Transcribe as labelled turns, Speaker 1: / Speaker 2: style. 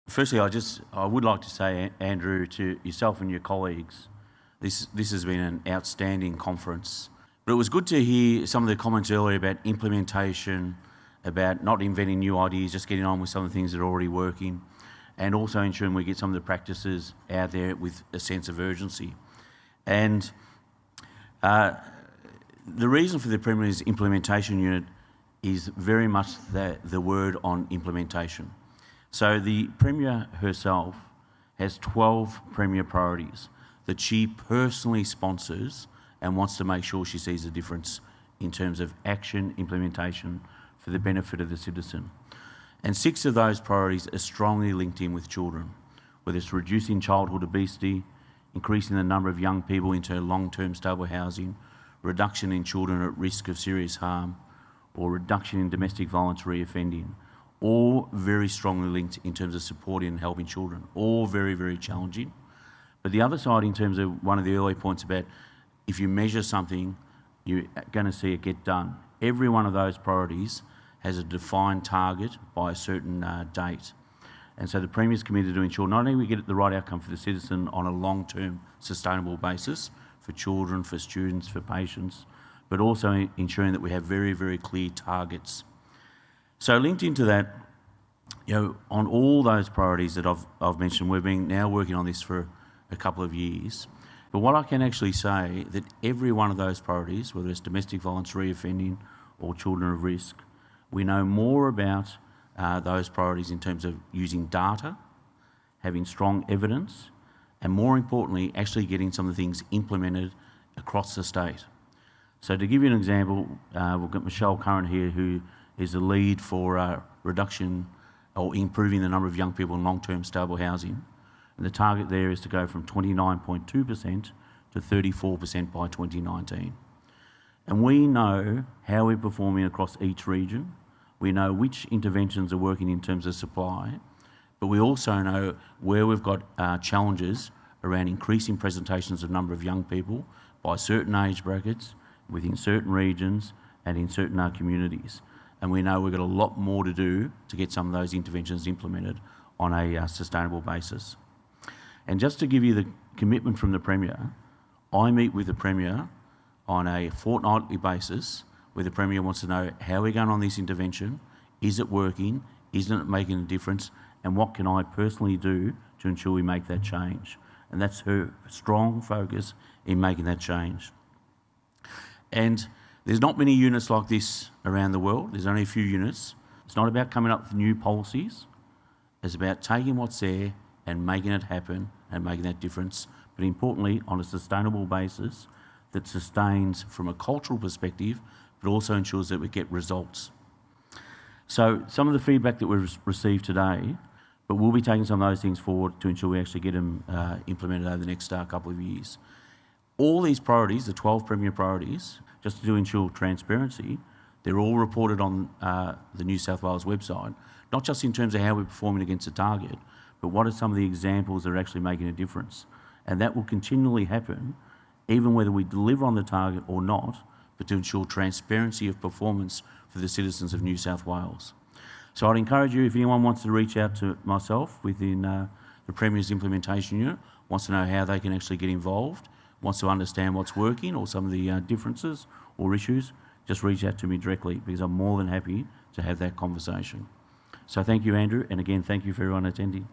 Speaker 1: Firstly, I would like to say, Andrew, to yourself and your colleagues, this has been an outstanding conference. But it was good to hear some of the comments earlier about implementation, about not inventing new ideas, just getting on with some of the things that are already working, and also ensuring we get some of the practices out there with a sense of urgency. And the reason for the Premier's implementation unit is very much the word on implementation. So the Premier herself has 12 Premier priorities that she personally sponsors and wants to make sure she sees a difference in terms of action, implementation for the benefit of the citizen. And 6 of those priorities are strongly linked in with children, whether it's reducing childhood obesity, increasing the number of young people into long-term stable housing, reduction in children at risk of serious harm, or reduction in domestic violence reoffending. All very strongly linked in terms of supporting and helping children, all very, very challenging. But the other side, in terms of one of the early points about if you measure something, you're going to see it get done. Every one of those priorities has a defined target by a certain date. And so the Premier's committed to ensure not only we get the right outcome for the citizen on a long-term sustainable basis, for children, for students, for patients, but also ensuring that we have very, very clear targets. So linked into that, on all those priorities that I've mentioned, we've been now working on this for a couple of years. But what I can actually say that every one of those priorities, whether it's domestic violence reoffending or children of risk, we know more about those priorities in terms of using data, having strong evidence, and more importantly, actually getting some of the things implemented across the state. So to give you an example, we've got Michelle Curran here, who is the lead for reduction or improving the number of young people in long-term stable housing. And the target there is to go from 29.2% to 34% by 2019. And we know how we're performing across each region. We know which interventions are working in terms of supply, but we also know where we've got challenges around increasing presentations of number of young people by certain age brackets, within certain regions and in certain communities. And we know we've got a lot more to do to get some of those interventions implemented on a sustainable basis. And just to give you the commitment from the Premier, I meet with the Premier on a fortnightly basis where the Premier wants to know how we're going on this intervention, is it working, isn't it making a difference, and what can I personally do to ensure we make that change. And that's her strong focus in making that change. And there's not many units like this around the world. There's only a few units. It's not about coming up with new policies. It's about taking what's there and making it happen and making that difference, but importantly, on a sustainable basis that sustains from a cultural perspective, but also ensures that we get results. So some of the feedback that we've received today, but we'll be taking some of those things forward to ensure we actually get them implemented over the next couple of years. All these priorities, the 12 Premier priorities, just to ensure transparency, they're all reported on the New South Wales website, not just in terms of how we're performing against the target, but what are some of the examples that are actually making a difference. And that will continually happen, even whether we deliver on the target or not, but to ensure transparency of performance for the citizens of New South Wales. So I'd encourage you, if anyone wants to reach out to myself within the Premier's implementation unit, wants to know how they can actually get involved, wants to understand what's working or some of the differences or issues, just reach out to me directly, because I'm more than happy to have that conversation. So thank you, Andrew, and again, thank you for everyone attending.